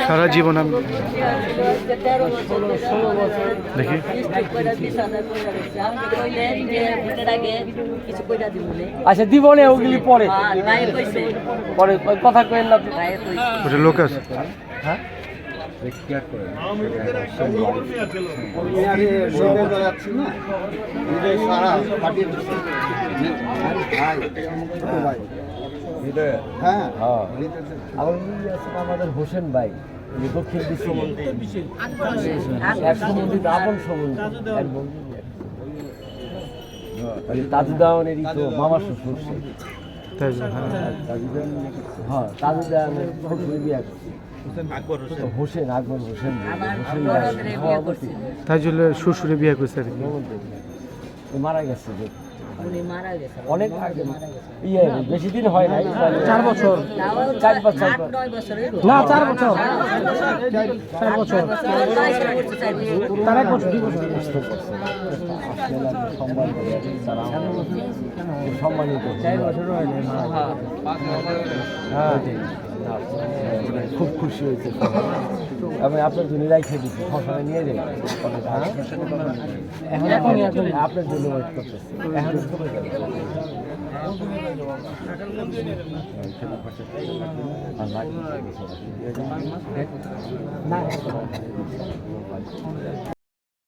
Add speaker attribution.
Speaker 1: সারা জীবন আমি দেখি
Speaker 2: আচ্ছা দিব না ওগুলি পরে পরে কথা কইেন না
Speaker 1: ওটা লোক আছে
Speaker 2: হ্যাঁ আমাদের হোসেন ভাই দক্ষিণ এক সম্বন্ধিত আপন সম্বন্ধী তাজুদ্দাওয়ানেরই তো মামা শ্বশুর হ্যাঁ তাজুদ্দাওয়ানের শ্বশুর বিয়া হোসেন আকবর হোসেন
Speaker 1: তাজুলের শ্বশুরে বিয়ে করছে আর কি
Speaker 2: মারা গেছে অনেক ইয়ে বেশি দিন হয় নাই 4 বছর 4 বছর না 4 বছর 4 বছর তার এক বছর 2 বছর সম্মানিত 4 বছর হয় না হ্যাঁ খুব খুশি হয়েছে আমি আপনার জন্য রাইখে দিচ্ছি ফসলে নিয়ে যাই এখন আপনার জন্য ওয়েট করতেছি এখন না